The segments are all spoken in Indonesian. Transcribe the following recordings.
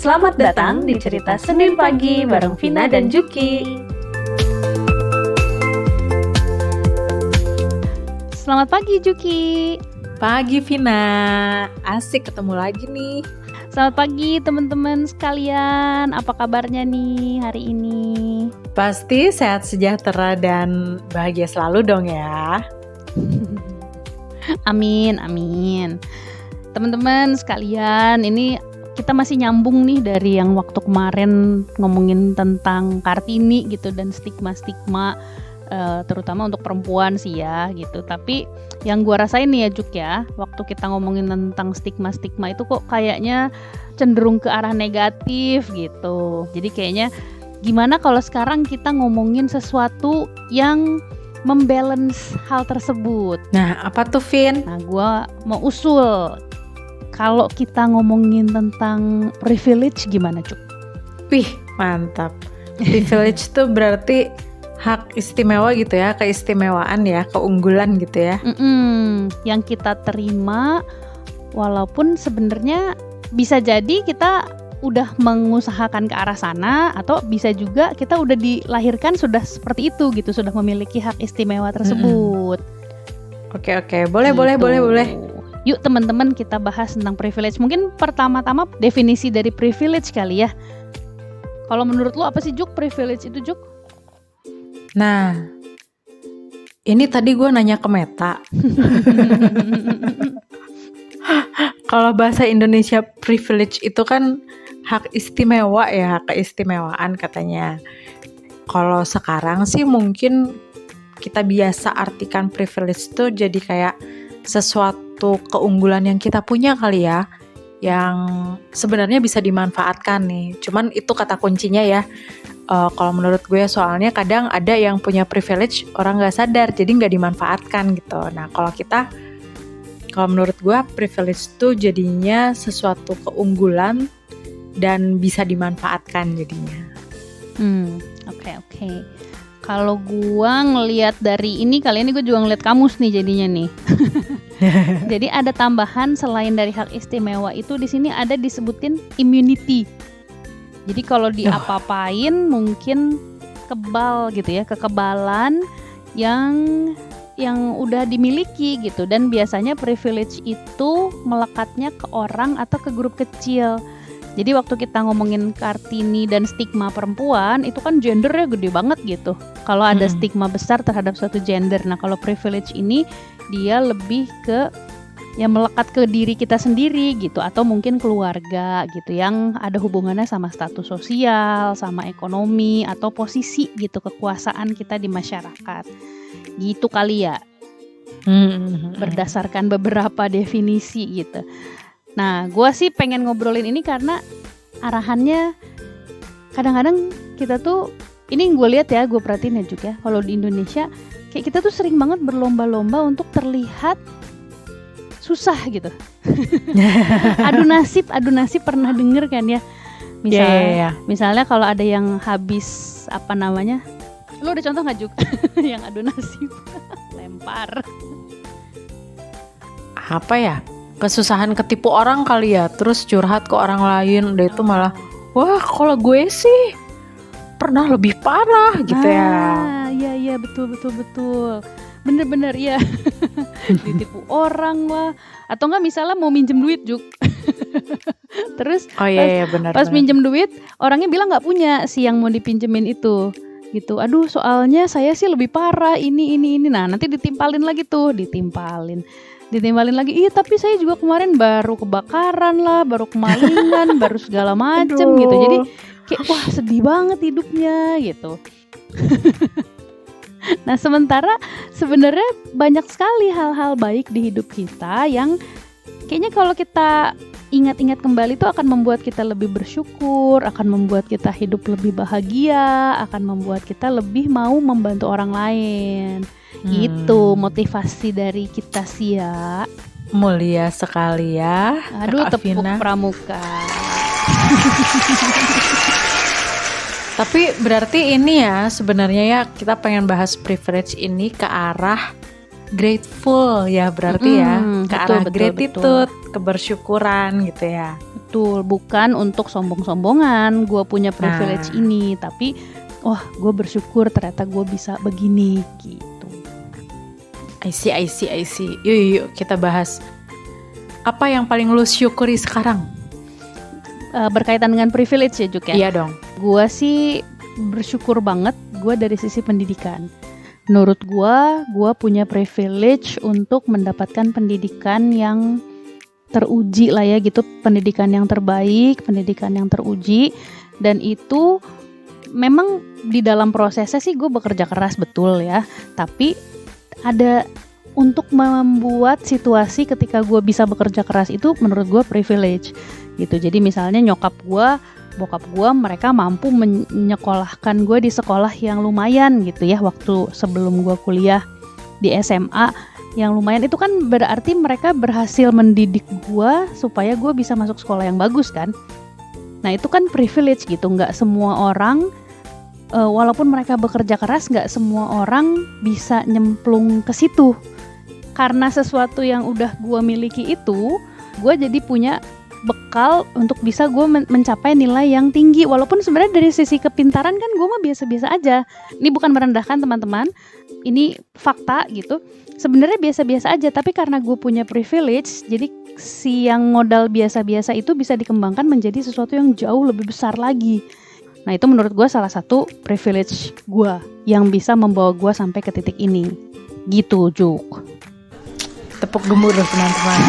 Selamat datang di Cerita Senin Pagi bareng Vina dan Juki. Selamat pagi Juki. Pagi Vina, asik ketemu lagi nih. Selamat pagi teman-teman sekalian. Apa kabarnya nih hari ini? Pasti sehat sejahtera dan bahagia selalu dong ya. Amin, amin. Teman-teman sekalian, ini kita masih nyambung nih dari yang waktu kemarin ngomongin tentang Kartini gitu dan stigma-stigma terutama untuk perempuan sih ya gitu. Tapi yang gua rasain nih ya Juk ya, waktu kita ngomongin tentang stigma-stigma itu kok kayaknya cenderung ke arah negatif gitu. Jadi kayaknya gimana kalau sekarang kita ngomongin sesuatu yang membalance hal tersebut. Nah, apa tuh Vin? Nah, gua mau usul kalau kita ngomongin tentang privilege gimana Cuk? Wih, mantap. Privilege tuh berarti hak istimewa gitu ya, keistimewaan ya, keunggulan gitu ya. Yang kita terima walaupun sebenarnya bisa jadi kita udah mengusahakan ke arah sana, atau bisa juga kita udah dilahirkan sudah seperti itu gitu, sudah memiliki hak istimewa tersebut. Oke, boleh. Yuk teman-teman kita bahas tentang privilege. Mungkin pertama-tama definisi dari privilege kali ya. Kalau menurut lu apa sih Juk privilege itu Juk? Nah, ini tadi gue nanya ke Meta. Kalau bahasa Indonesia privilege itu kan hak istimewa ya, keistimewaan katanya. Kalau sekarang sih mungkin kita biasa artikan privilege itu jadi kayak sesuatu keunggulan yang kita punya kali ya, yang sebenarnya bisa dimanfaatkan nih. Cuman itu kata kuncinya ya. Kalau menurut gue soalnya kadang ada yang punya privilege orang nggak sadar jadi nggak dimanfaatkan gitu. Nah kalau menurut gue privilege itu jadinya sesuatu keunggulan dan bisa dimanfaatkan jadinya. Oke. Kalau gue ngelihat dari ini, kali ini gue juga ngelihat kamus nih jadinya nih. Jadi ada tambahan selain dari hak istimewa itu di sini ada disebutin immunity. Jadi kalau diapa-apain mungkin kebal gitu ya, kekebalan yang udah dimiliki gitu. Dan biasanya privilege itu melekatnya ke orang atau ke grup kecil. Jadi waktu kita ngomongin Kartini dan stigma perempuan itu kan gendernya gede banget gitu. Kalau ada stigma besar terhadap suatu gender. Nah kalau privilege ini dia lebih ke yang melekat ke diri kita sendiri gitu, atau mungkin keluarga gitu yang ada hubungannya sama status sosial, sama ekonomi atau posisi gitu, kekuasaan kita di masyarakat gitu kali ya. Berdasarkan beberapa definisi gitu. Nah gue sih pengen ngobrolin ini karena arahannya kadang-kadang kita tuh, ini gue lihat ya, gue perhatiin ya juga kalau di Indonesia kayak kita tuh sering banget berlomba-lomba untuk terlihat susah gitu. Adu nasib pernah denger kan ya? Misalnya kalau ada yang habis apa namanya? Lu ada contoh nggak Juk? Yang adu nasib lempar. Apa ya? Kesusahan ketipu orang kali ya, terus curhat ke orang lain, udah itu malah wah kalau gue sih pernah lebih parah gitu ya. Iya betul. Bener ya. Ditipu orang lah, atau enggak misalnya mau minjem duit Juk. Terus benar. Pas minjem duit orangnya bilang nggak punya si yang mau dipinjemin itu gitu. Aduh soalnya saya sih lebih parah ini. Nah nanti ditimpalin lagi lagi. Iya tapi saya juga kemarin baru kebakaran lah, baru kemalingan, baru segala macem gitu. Jadi kayak wah sedih banget hidupnya gitu. Nah sementara sebenarnya banyak sekali hal-hal baik di hidup kita yang kayaknya kalau kita ingat-ingat kembali itu akan membuat kita lebih bersyukur, akan membuat kita hidup lebih bahagia, akan membuat kita lebih mau membantu orang lain. Itu motivasi dari kita sih ya. Mulia sekali ya. Aduh tepuk pramuka. Tapi berarti ini ya sebenarnya ya kita pengen bahas privilege ini ke arah grateful ya berarti ya, ke betul, arah betul, gratitude, kebersyukuran gitu ya. Betul, bukan untuk sombong-sombongan gue punya privilege Nah. ini, tapi wah gue bersyukur ternyata gue bisa begini gitu. I see. Yuk kita bahas. Apa yang paling lu syukuri sekarang? Berkaitan dengan privilege ya Juk ya. Iya dong. Gue sih bersyukur banget gue dari sisi pendidikan. Menurut gue punya privilege untuk mendapatkan pendidikan yang teruji lah ya gitu, pendidikan yang terbaik, pendidikan yang teruji, dan itu memang di dalam prosesnya sih gue bekerja keras betul ya, tapi ada untuk membuat situasi ketika gue bisa bekerja keras itu menurut gue privilege gitu. Jadi misalnya bokap gue mereka mampu menyekolahkan gue di sekolah yang lumayan gitu ya waktu sebelum gue kuliah di SMA yang lumayan, itu kan berarti mereka berhasil mendidik gue supaya gue bisa masuk sekolah yang bagus kan. Nah itu kan privilege gitu, nggak semua orang walaupun mereka bekerja keras nggak semua orang bisa nyemplung ke situ. Karena sesuatu yang udah gue miliki itu, gue jadi punya bekal untuk bisa gue mencapai nilai yang tinggi. Walaupun sebenarnya dari sisi kepintaran kan gue mah biasa-biasa aja. Ini bukan merendahkan teman-teman, ini fakta gitu. Sebenarnya biasa-biasa aja, tapi karena gue punya privilege, jadi si yang modal biasa-biasa itu bisa dikembangkan menjadi sesuatu yang jauh lebih besar lagi. Nah itu menurut gue salah satu privilege gue yang bisa membawa gue sampai ke titik ini. Gitu Juk. Tepuk gemuruh teman-teman.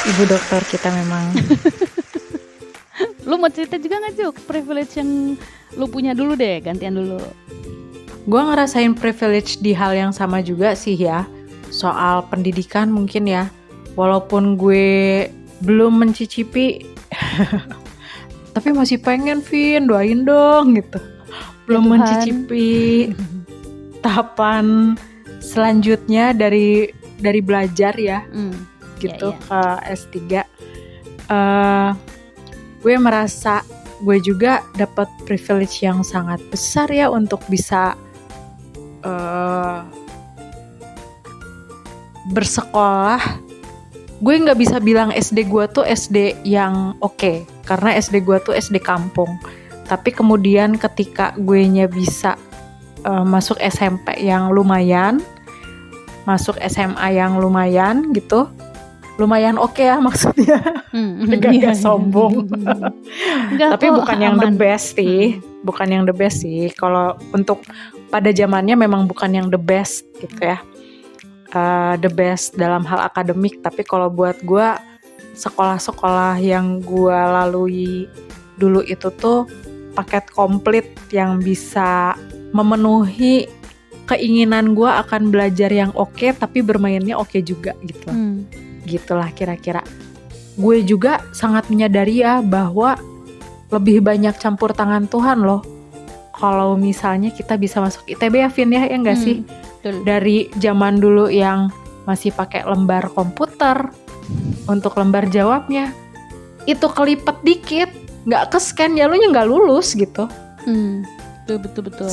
Ibu dokter kita memang. Lu mau cerita juga gak Juk privilege yang lu punya dulu deh, gantian dulu. Gue ngerasain privilege di hal yang sama juga sih ya, soal pendidikan mungkin ya. Walaupun gue belum mencicipi, tapi masih pengen Vin, doain dong gitu. Belum Tuhan. mencicipi tahapan selanjutnya dari belajar ya, gitu ya. ke S3. Gue merasa gue juga dapat privilege yang sangat besar ya untuk bisa bersekolah. Gue nggak bisa bilang SD gue tuh SD yang oke, karena SD gue tuh SD kampung. Tapi kemudian ketika gue nya bisa masuk SMP yang lumayan, masuk SMA yang lumayan gitu, lumayan oke ya maksudnya, agak sombong. Tapi bukan yang the best sih, bukan yang the best sih. Kalau untuk pada zamannya memang bukan yang the best gitu ya. The best dalam hal akademik, tapi kalau buat gue sekolah-sekolah yang gue lalui dulu itu tuh paket komplit yang bisa memenuhi keinginan gue akan belajar yang oke tapi bermainnya oke juga gitu. Gitulah kira-kira. Gue juga sangat menyadari ya bahwa lebih banyak campur tangan Tuhan loh kalau misalnya kita bisa masuk ITB ya Vin ya enggak sih? Betul. Dari zaman dulu yang masih pakai lembar komputer untuk lembar jawabnya, itu kelipet dikit, nggak ke-scan ya lu nya nggak lulus gitu. Betul.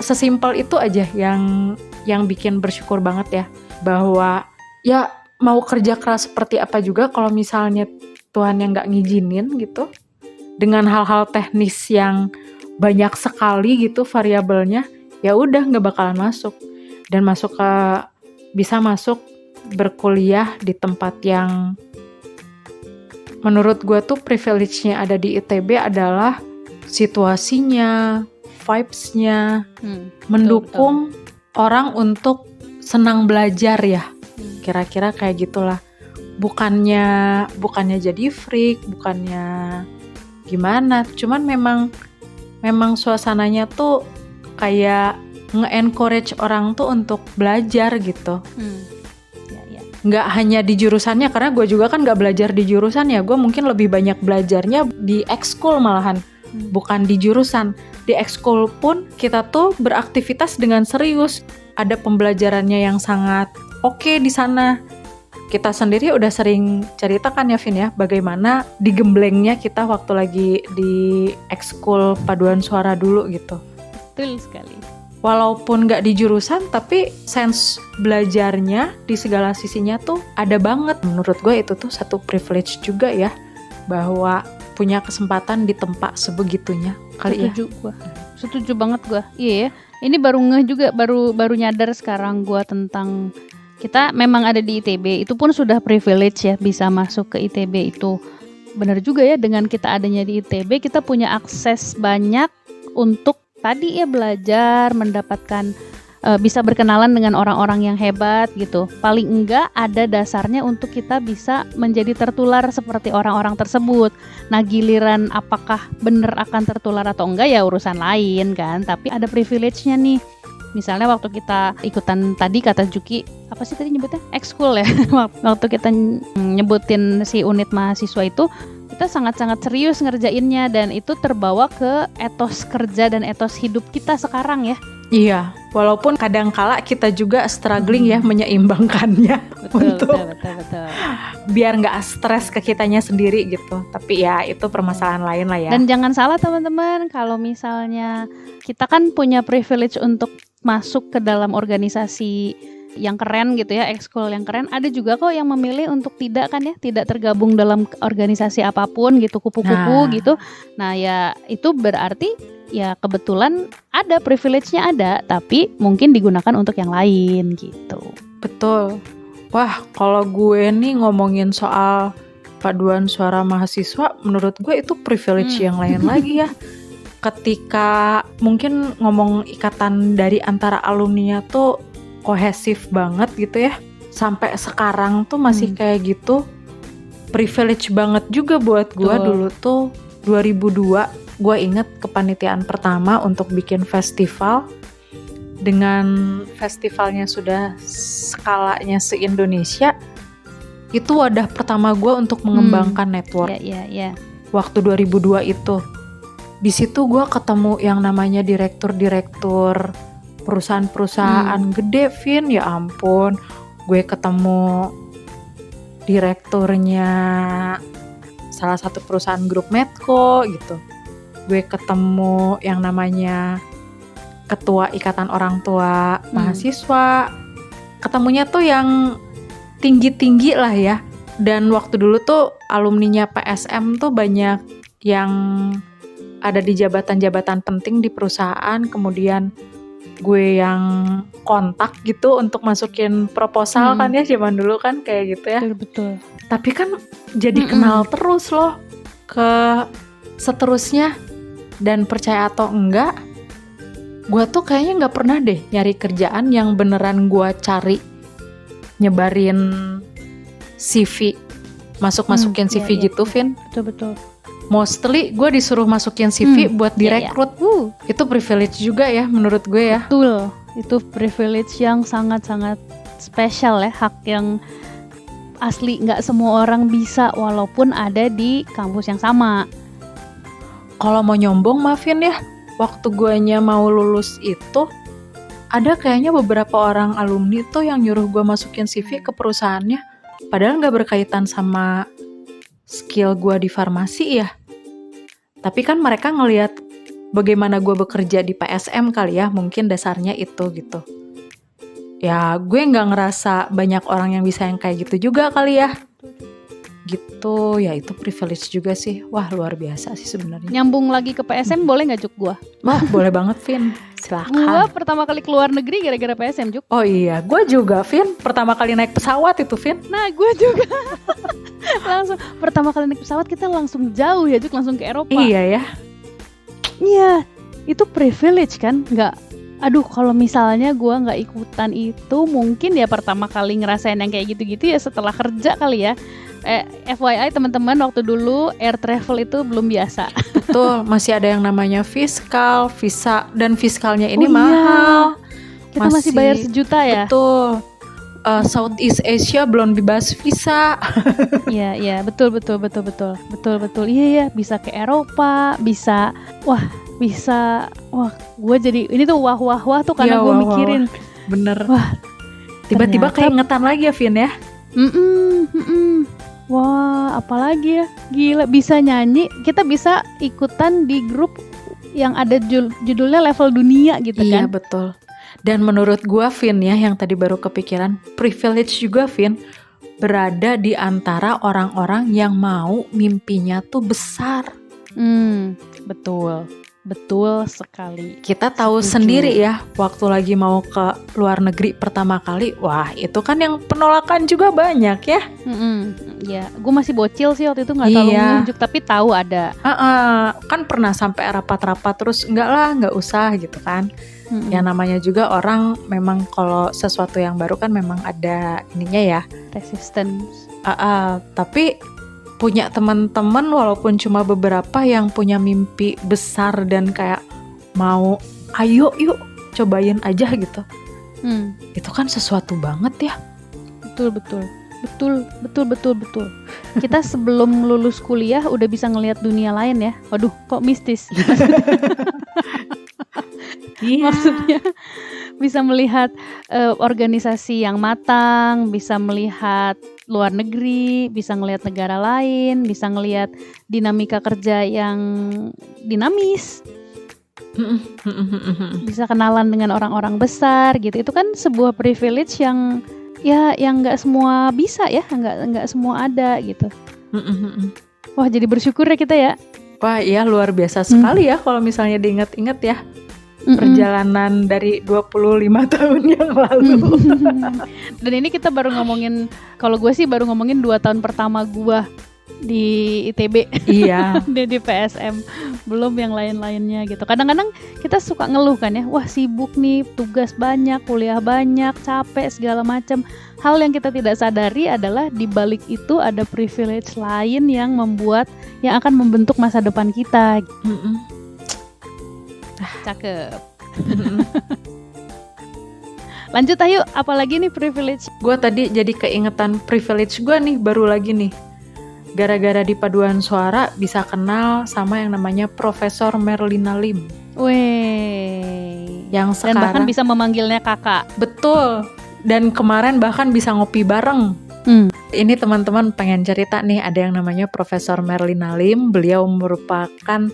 Sesimpel itu aja yang bikin bersyukur banget ya, bahwa ya mau kerja keras seperti apa juga kalau misalnya Tuhan yang nggak ngizinin gitu, dengan hal-hal teknis yang banyak sekali gitu variabelnya, ya udah nggak bakalan masuk. Dan bisa masuk berkuliah di tempat yang menurut gue tuh privilege-nya ada di ITB adalah situasinya, vibes-nya, mendukung orang untuk senang belajar ya. Kira-kira kayak gitulah. Bukannya jadi freak, bukannya gimana, cuman memang suasananya tuh kayak nge-encourage orang tuh untuk belajar gitu. Nggak hanya di jurusannya, karena gue juga kan nggak belajar di jurusan ya, gue mungkin lebih banyak belajarnya di ekskul malahan, bukan di jurusan. Di ekskul pun kita tuh beraktivitas dengan serius, ada pembelajarannya yang sangat oke di sana. Kita sendiri udah sering ceritakan ya Vin ya, bagaimana digemblengnya kita waktu lagi di ekskul paduan suara dulu gitu. Betul sekali. walaupun nggak di jurusan tapi sense belajarnya di segala sisinya tuh ada banget. Menurut gue itu tuh satu privilege juga ya, bahwa punya kesempatan di tempat sebegitunya kali. Setuju banget gue. Iya ya, ini baru ngeh juga, baru nyadar sekarang gue tentang kita memang ada di ITB, itu pun sudah privilege ya bisa masuk ke ITB itu. Benar juga ya, dengan kita adanya di ITB kita punya akses banyak untuk tadi ya belajar, mendapatkan bisa berkenalan dengan orang-orang yang hebat gitu. Paling enggak ada dasarnya untuk kita bisa menjadi tertular seperti orang-orang tersebut. Nah giliran apakah benar akan tertular atau enggak ya urusan lain kan. Tapi ada privilege-nya nih. Misalnya waktu kita ikutan tadi kata Juki, apa sih tadi nyebutnya? Ekskul ya. Waktu kita nyebutin si unit mahasiswa itu, kita sangat-sangat serius ngerjainnya dan itu terbawa ke etos kerja dan etos hidup kita sekarang ya. Iya, walaupun kadangkala kita juga struggling ya menyeimbangkannya. Betul. Biar nggak stres ke kitanya sendiri gitu. Tapi ya itu permasalahan lain lah ya. Dan jangan salah teman-teman, kalau misalnya kita kan punya privilege untuk masuk ke dalam organisasi yang keren gitu ya, ekskul yang keren. Ada juga kok yang memilih untuk tidak kan ya, tidak tergabung dalam organisasi apapun gitu, kupu-kupu gitu. Nah ya itu berarti ya kebetulan ada privilege-nya ada, tapi mungkin digunakan untuk yang lain gitu. Betul. Wah, kalau gue nih ngomongin soal paduan suara mahasiswa, menurut gue itu privilege yang lain lagi ya. Ketika mungkin ngomong ikatan dari antara alumni tuh kohesif banget gitu ya, sampai sekarang tuh masih kayak gitu. Privilege banget juga buat gue. Dulu tuh 2002 gue inget kepanitiaan pertama untuk bikin festival. Dengan festivalnya sudah skalanya se-Indonesia, itu wadah pertama gue untuk mengembangkan network. Waktu 2002 itu, di situ gue ketemu yang namanya direktur-direktur perusahaan-perusahaan gede, Vin, ya ampun. Gue ketemu direkturnya salah satu perusahaan grup Medco gitu. Gue ketemu yang namanya ketua ikatan orang tua mahasiswa. Ketemunya tuh yang tinggi-tinggi lah ya. Dan waktu dulu tuh alumninya PSM tuh banyak yang ada di jabatan-jabatan penting di perusahaan. Kemudian gue yang kontak gitu untuk masukin proposal kan ya, zaman dulu kan kayak gitu ya. Betul. Tapi kan jadi kenal terus loh ke seterusnya. Dan percaya atau enggak, gue tuh kayaknya gak pernah deh nyari kerjaan yang beneran gue cari nyebarin CV, masukin CV gitu, Vin. Betul. Mostly gue disuruh masukin CV buat direkrut. Itu privilege juga ya menurut gue ya. Betul, itu privilege yang sangat-sangat spesial ya, hak yang asli gak semua orang bisa walaupun ada di kampus yang sama. Kalau mau nyombong maafin ya, waktu guanya mau lulus itu ada kayaknya beberapa orang alumni tuh yang nyuruh gue masukin CV ke perusahaannya, padahal gak berkaitan sama skill gue di farmasi ya. Tapi kan mereka ngelihat bagaimana gue bekerja di PSM kali ya, mungkin dasarnya itu gitu. Ya gue gak ngerasa banyak orang yang bisa yang kayak gitu juga kali ya. Gitu, ya itu privilege juga sih. Wah luar biasa sih sebenarnya. Nyambung lagi ke PSM boleh nggak Juk gua? Wah boleh banget Vin, silakan. Gua pertama kali keluar negeri gara-gara PSM Juk. Oh iya, gue juga Vin, pertama kali naik pesawat itu Vin. Nah gue juga langsung pertama kali naik pesawat kita langsung jauh ya Juk, langsung ke Eropa. Iya ya. Iya, itu privilege kan, nggak. Aduh, kalau misalnya gue nggak ikutan itu, mungkin ya pertama kali ngerasain yang kayak gitu-gitu ya setelah kerja kali ya. FYI teman-teman, waktu dulu air travel itu belum biasa. Betul, masih ada yang namanya fiskal, visa, dan fiskalnya ini mahal. Kita masih bayar 1 juta ya. Betul. Southeast Asia belum bebas visa. Iya, betul. Iya, bisa ke Eropa, bisa, wah, gue jadi ini tuh wah tuh karena gue mikirin. Bener. Wah, tiba-tiba keingetan lagi ya, Vin ya. Wah, apalagi ya, gila bisa nyanyi, kita bisa ikutan di grup yang ada judulnya level dunia gitu Iya, kan. betul. Dan menurut gua Vin ya, yang tadi baru kepikiran, privilege juga Vin, berada di antara orang-orang yang mau mimpinya tuh besar. Betul sekali. Kita tahu Setuju. sendiri ya, waktu lagi mau ke luar negeri pertama kali, wah itu kan yang penolakan juga banyak ya. Ya, gue masih bocil sih waktu itu, nggak terlalu Iya. nunjuk, tapi tahu ada. Kan pernah sampai rapat-rapat terus nggak usah gitu kan. Ya namanya juga orang memang kalau sesuatu yang baru kan memang ada ininya ya. Resistance. Tapi punya teman-teman walaupun cuma beberapa yang punya mimpi besar dan kayak mau ayo yuk cobain aja gitu. Itu kan sesuatu banget ya. Betul. Kita sebelum lulus kuliah udah bisa ngelihat dunia lain ya. Waduh, kok mistis. Iya. Maksudnya bisa melihat organisasi yang matang, bisa melihat luar negeri, bisa ngelihat negara lain, bisa ngelihat dinamika kerja yang dinamis, bisa kenalan dengan orang-orang besar gitu. Itu kan sebuah privilege yang nggak semua bisa ya, nggak semua ada gitu. Wah, jadi bersyukur ya kita ya. Wah iya, luar biasa sekali ya kalau misalnya diingat-ingat ya. Perjalanan dari 25 tahun yang lalu. Dan ini kita baru ngomongin, kalau gue sih baru ngomongin 2 tahun pertama gue di ITB. Iya. di PSM, belum yang lain-lainnya gitu. Kadang-kadang kita suka ngeluh kan ya, wah sibuk nih, tugas banyak, kuliah banyak, capek segala macam. Hal yang kita tidak sadari adalah di balik itu ada privilege lain yang akan membentuk masa depan kita. Cakep. Lanjut ayo, apalagi nih privilege? Gue tadi jadi keingetan privilege gue nih, baru lagi nih. Gara-gara di paduan suara bisa kenal sama yang namanya Profesor Merlina Lim. Weh. Yang Dan sekarang bahkan bisa memanggilnya kakak. Betul. Dan kemarin bahkan bisa ngopi bareng. Ini teman-teman pengen cerita nih, ada yang namanya Profesor Merlina Lim. Beliau merupakan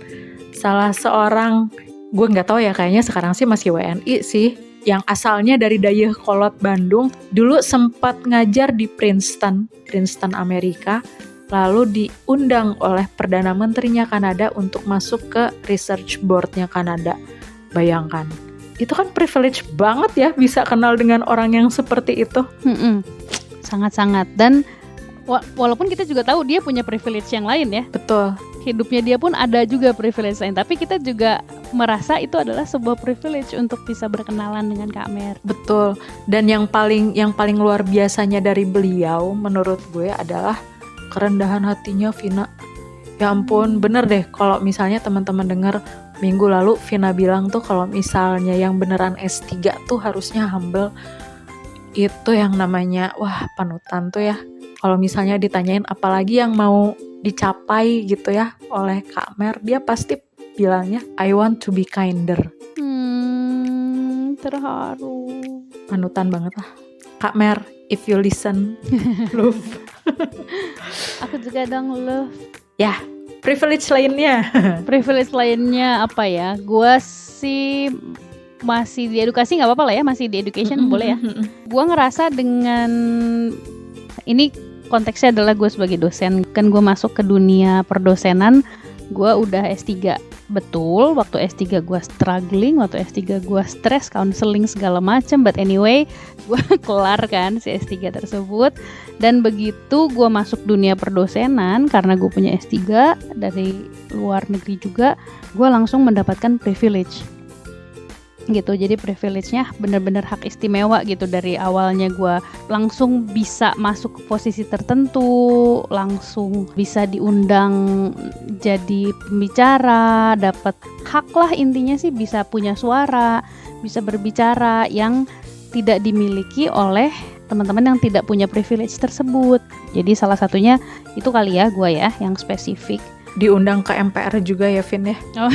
salah seorang, gue nggak tahu ya, kayaknya sekarang sih masih WNI sih, yang asalnya dari Dayakolot Bandung, dulu sempat ngajar di Princeton Amerika, lalu diundang oleh Perdana Menterinya Kanada untuk masuk ke Research Board-nya Kanada. Bayangkan, itu kan privilege banget ya bisa kenal dengan orang yang seperti itu. Sangat-sangat. Dan walaupun kita juga tahu dia punya privilege yang lain ya. Betul. Hidupnya dia pun ada juga privilege lain, tapi kita juga merasa itu adalah sebuah privilege untuk bisa berkenalan dengan Kak Mer. Betul. Dan yang paling luar biasanya dari beliau menurut gue adalah kerendahan hatinya Vina. Ya ampun, bener deh kalau misalnya teman-teman dengar minggu lalu Vina bilang tuh kalau misalnya yang beneran S3 tuh harusnya humble. Itu yang namanya wah panutan tuh ya. Kalau misalnya ditanyain apalagi yang mau dicapai gitu ya oleh Kak Mer, dia pasti bilangnya I want to be kinder. Terharu. Panutan banget lah Kak Mer, if you listen. Love. Aku juga dong love. Ya, privilege lainnya. Privilege lainnya apa ya? Gua sih masih di edukasi, nggak apa-apa lah ya, masih di education boleh ya. Gua ngerasa dengan ini konteksnya adalah gue sebagai dosen, kan gue masuk ke dunia perdosenan, gue udah S3. Betul, waktu S3 gue struggling, waktu S3 gue stres, counseling segala macem, but anyway, gue kelar kan si S3 tersebut. Dan begitu gue masuk dunia perdosenan, karena gue punya S3 dari luar negeri juga, gue langsung mendapatkan privilege gitu. Jadi privilege-nya benar-benar hak istimewa gitu. Dari awalnya gue langsung bisa masuk ke posisi tertentu, langsung bisa diundang jadi pembicara, dapat hak lah, intinya sih bisa punya suara, bisa berbicara yang tidak dimiliki oleh teman-teman yang tidak punya privilege tersebut. Jadi salah satunya itu kali ya, gue ya yang spesifik. Diundang ke MPR juga ya Vin ya. Oh.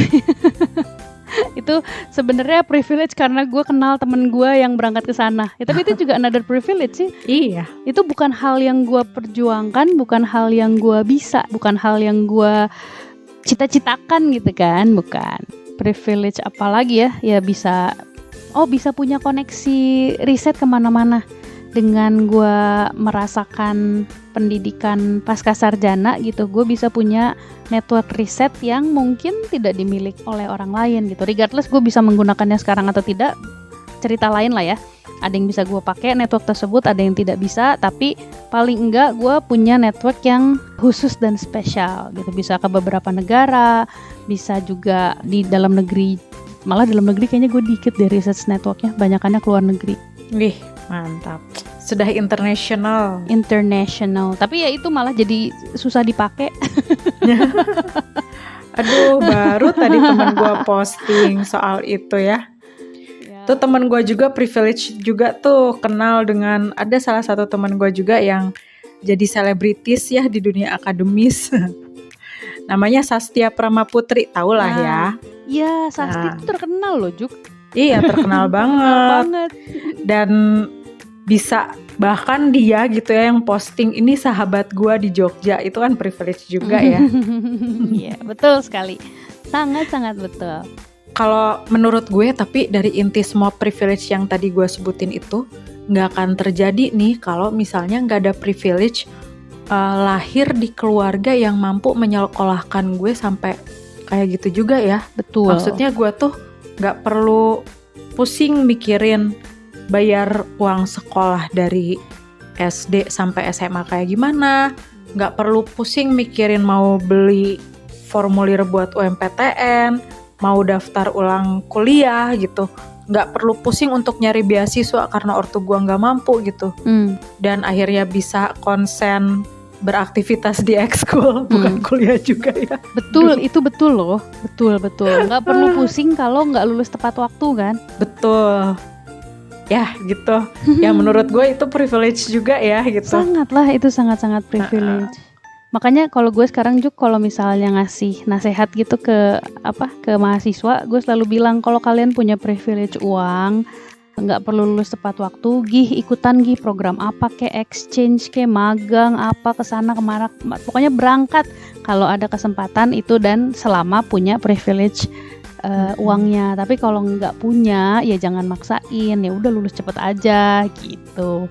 Itu sebenarnya privilege karena gue kenal temen gue yang berangkat ke sana. Ya, tapi itu juga another privilege sih. Iya. Itu bukan hal yang gue perjuangkan, bukan hal yang gue bisa, bukan hal yang gue cita-citakan gitu kan, bukan. privilege apa lagi ya? Ya bisa punya koneksi riset kemana-mana. Dengan gue merasakan pendidikan pasca sarjana gitu, gue bisa punya network riset yang mungkin tidak dimiliki oleh orang lain gitu. Regardless gue bisa menggunakannya sekarang atau tidak, cerita lain lah ya. Ada yang bisa gue pakai network tersebut, ada yang tidak bisa, tapi paling enggak gue punya network yang khusus dan spesial gitu. Bisa ke beberapa negara, bisa juga di dalam negeri. Malah dalam negeri kayaknya gue dikit deh research networknya, banyakannya keluar negeri. Wih, mantap. Sudah international. Tapi ya itu malah jadi susah dipakai. Aduh, baru tadi teman gue posting soal itu ya. Tuh teman gue juga privilege juga tuh, kenal dengan, ada salah satu teman gue juga yang jadi selebritis ya di dunia akademis. Namanya Sastia Pramaputri, tau lah ya. Iya, Sasti itu terkenal loh, Juk. Iya, terkenal banget. Dan bisa, bahkan dia gitu ya yang posting, ini sahabat gua di Jogja, itu kan privilege juga ya. Iya, betul sekali. Sangat-sangat betul. Kalau menurut gue, tapi dari inti semua privilege yang tadi gue sebutin itu, gak akan terjadi nih kalau misalnya gak ada privilege lahir di keluarga yang mampu menyekolahkan gue sampai kayak gitu juga ya. Betul. Maksudnya gue tuh gak perlu pusing mikirin bayar uang sekolah dari SD sampai SMA kayak gimana, gak perlu pusing mikirin mau beli formulir buat UMPTN, mau daftar ulang kuliah gitu, gak perlu pusing untuk nyari beasiswa karena ortu gua gak mampu gitu. Dan akhirnya bisa konsen beraktivitas di ekskul, bukan kuliah juga ya. Betul, itu betul loh. Betul. Gak perlu pusing kalau gak lulus tepat waktu kan. Betul. Ya gitu. Ya menurut gue itu privilege juga ya gitu. Sangat lah, itu sangat-sangat privilege. Makanya kalau gue sekarang juga kalau misalnya ngasih nasihat gitu ke mahasiswa, gue selalu bilang kalau kalian punya privilege uang, nggak perlu lulus tepat waktu, ikutan program apa kayak exchange, kayak magang apa kesana kemana, pokoknya berangkat kalau ada kesempatan itu dan selama punya privilege uangnya. Tapi kalau nggak punya ya jangan maksain, ya udah lulus cepet aja gitu.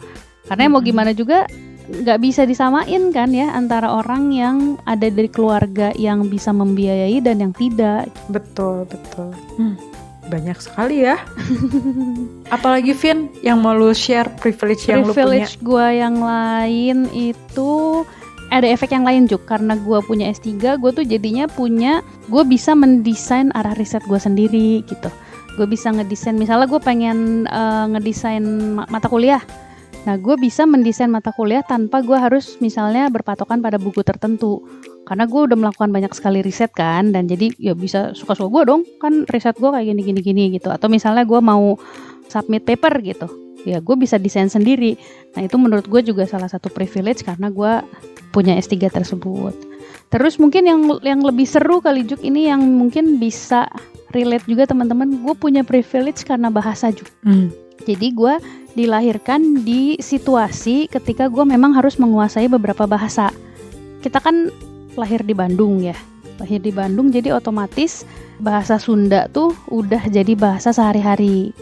Karena mau gimana juga nggak bisa disamain kan ya antara orang yang ada dari keluarga yang bisa membiayai dan yang tidak. Betul. Banyak sekali ya. Apalagi Vin yang mau lu share privilege yang lu punya? Privilege gue yang lain itu ada efek yang lain juga, karena gue punya S3, gue tuh jadinya gue bisa mendesain arah riset gue sendiri gitu. Gue bisa ngedesain, misalnya gue pengen ngedesain mata kuliah. Nah, gue bisa mendesain mata kuliah tanpa gue harus misalnya berpatokan pada buku tertentu. Karena gue udah melakukan banyak sekali riset kan, dan jadi ya bisa suka-suka gue dong, kan riset gue kayak gini-gini gitu. Atau misalnya gue mau submit paper gitu, ya gue bisa desain sendiri. Nah, itu menurut gue juga salah satu privilege karena gue punya S3 tersebut. Terus mungkin yang lebih seru kali Juk, ini yang mungkin bisa relate juga teman-teman, gue punya privilege karena bahasa Juk. Jadi gue dilahirkan di situasi ketika gue memang harus menguasai beberapa bahasa. Kita kan lahir di Bandung ya, jadi otomatis bahasa Sunda tuh udah jadi bahasa sehari-hari.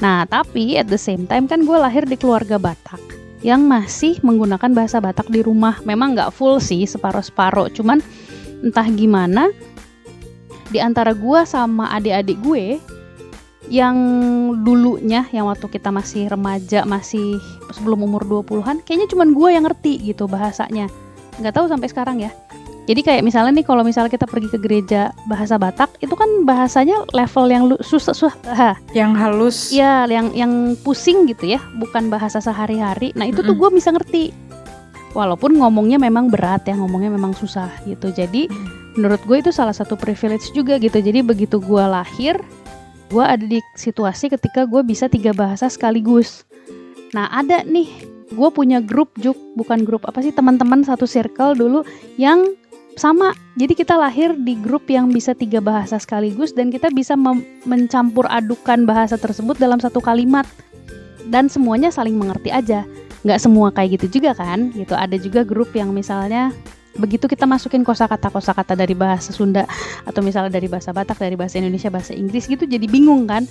Nah, tapi at the same time kan gue lahir di keluarga Batak yang masih menggunakan bahasa Batak di rumah. Memang gak full sih, separuh-separuh. Cuman entah gimana, di antara gue sama adik-adik gue, yang dulunya, yang waktu kita masih remaja, masih sebelum umur 20-an, kayaknya cuman gue yang ngerti gitu bahasanya. Gak tahu sampai sekarang ya. Jadi kayak misalnya nih, kalau misalnya kita pergi ke gereja bahasa Batak, itu kan bahasanya level yang susah, yang halus, ya, yang pusing gitu ya, bukan bahasa sehari-hari. Nah itu tuh gue bisa ngerti, walaupun ngomongnya memang berat ya, ngomongnya memang susah gitu. Jadi menurut gue itu salah satu privilege juga gitu. Jadi begitu gue lahir, gue ada di situasi ketika gue bisa 3 bahasa sekaligus. Nah ada nih, gue punya grup teman-teman satu circle dulu yang sama. Jadi kita lahir di grup yang bisa 3 bahasa sekaligus, dan kita bisa mencampur adukan bahasa tersebut dalam satu kalimat, dan semuanya saling mengerti aja. Nggak semua kayak gitu juga kan gitu. Ada juga grup yang misalnya begitu kita masukin kosakata dari bahasa Sunda atau misalnya dari bahasa Batak, dari bahasa Indonesia, bahasa Inggris gitu, jadi bingung kan.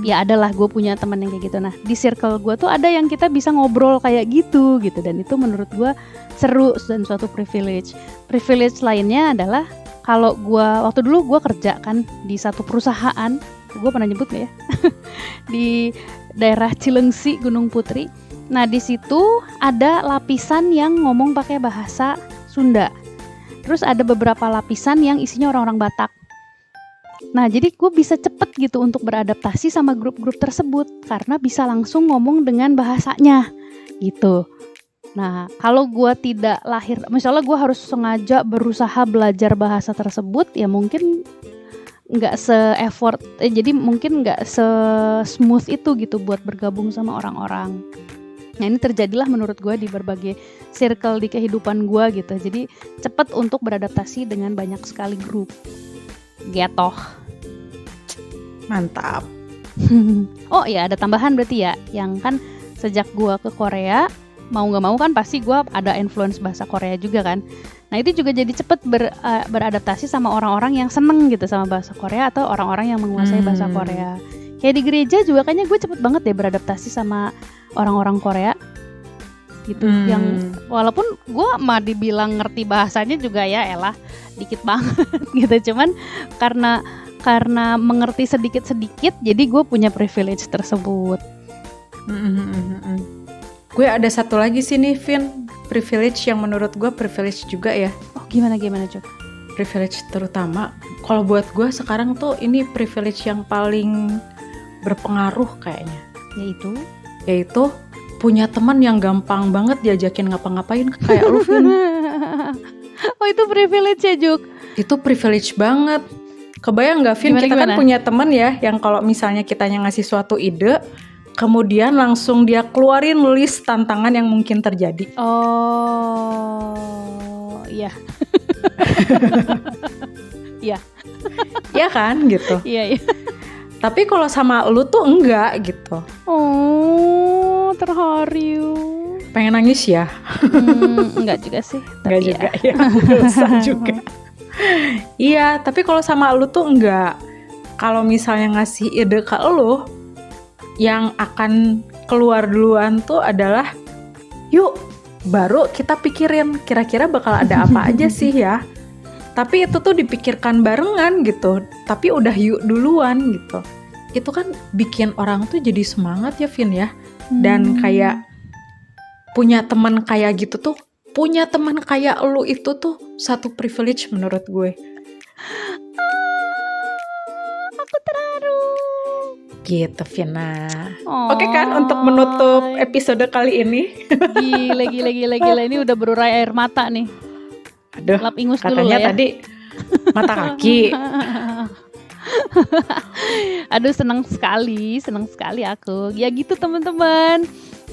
Ya adalah gue punya teman yang kayak gitu. Nah di circle gue tuh ada yang kita bisa ngobrol kayak gitu, dan itu menurut gue seru dan suatu privilege. Privilege lainnya adalah kalau gue waktu dulu gue kerja kan di satu perusahaan, gue pernah nyebut gak ya? Di daerah Cilengsi, Gunung Putri. Nah di situ ada lapisan yang ngomong pakai bahasa Sunda. Terus ada beberapa lapisan yang isinya orang-orang Batak. Nah jadi gue bisa cepet gitu untuk beradaptasi sama grup-grup tersebut karena bisa langsung ngomong dengan bahasanya gitu. Nah kalau gue tidak lahir, misalnya gue harus sengaja berusaha belajar bahasa tersebut, ya mungkin nggak se-effort, jadi mungkin nggak se-smooth itu gitu buat bergabung sama orang-orang. Nah ini terjadilah menurut gue di berbagai circle di kehidupan gue gitu. Jadi cepat untuk beradaptasi dengan banyak sekali grup. Getoh. Mantap. Oh iya ada tambahan berarti ya, yang kan sejak gue ke Korea, mau nggak mau kan pasti gue ada influence bahasa Korea juga kan. Nah itu juga jadi cepet beradaptasi sama orang-orang yang seneng gitu sama bahasa Korea atau orang-orang yang menguasai bahasa Korea. Kayak di gereja juga kayaknya gue cepet banget deh beradaptasi sama orang-orang Korea gitu. Yang walaupun gue mah dibilang ngerti bahasanya juga ya elah dikit banget gitu. Cuman karena mengerti sedikit-sedikit, jadi gue punya privilege tersebut. Gue ada satu lagi sih nih Vin, privilege yang menurut gue privilege juga ya. Oh gimana Cuk? Privilege terutama kalau buat gue sekarang tuh ini privilege yang paling berpengaruh kayaknya. Yaitu punya teman yang gampang banget diajakin ngapa-ngapain kayak lu Vin. Oh itu privilege ya Juk? Itu privilege banget. Kebayang gak Vin, kita kan punya teman ya yang kalau misalnya kitanya ngasih suatu ide, kemudian langsung dia keluarin list tantangan yang mungkin terjadi. Oh, iya. Iya. Iya kan gitu. Iya. Tapi kalau sama lu tuh enggak gitu. Oh, terharu. Pengen nangis ya? Enggak juga sih. Enggak juga ya. Dosa juga. Iya, tapi kalau sama lu tuh enggak. Kalau misalnya ngasih ide ke lu, yang akan keluar duluan tuh adalah yuk baru kita pikirin kira-kira bakal ada apa aja sih ya. Tapi itu tuh dipikirkan barengan gitu. Tapi udah yuk duluan gitu. Itu kan bikin orang tuh jadi semangat ya Vin ya. Dan kayak punya teman kayak gitu tuh, punya teman kayak lu itu tuh satu privilege menurut gue. Aku terharu. Gitu Vina. Oke kan untuk menutup episode kali ini. Gila ini udah berurai air mata nih. Aduh, lap ingus katanya dulu ya. Tadi mata kaki. Aduh senang sekali aku. Ya gitu teman-teman.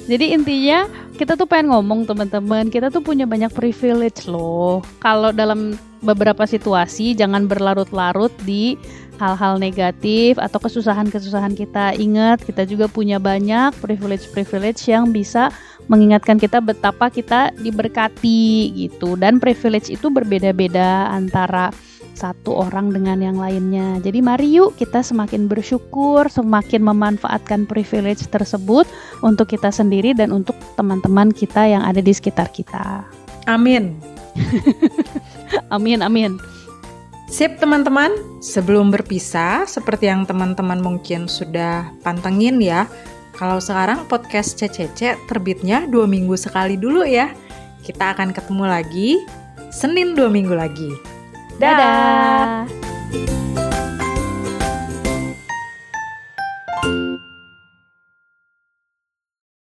Jadi intinya kita tuh pengen ngomong teman-teman, kita tuh punya banyak privilege loh. Kalau dalam beberapa situasi jangan berlarut-larut di hal-hal negatif atau kesusahan-kesusahan kita. Ingat, kita juga punya banyak privilege-privilege yang bisa mengingatkan kita betapa kita diberkati gitu. Dan privilege itu berbeda-beda antara satu orang dengan yang lainnya. Jadi mari yuk kita semakin bersyukur, semakin memanfaatkan privilege tersebut untuk kita sendiri dan untuk teman-teman kita yang ada di sekitar kita. Amin. Amin. Sip teman-teman, sebelum berpisah, seperti yang teman-teman mungkin sudah pantengin ya, kalau sekarang podcast CCC terbitnya 2 minggu sekali dulu ya. Kita akan ketemu lagi Senin 2 minggu lagi. Dadah.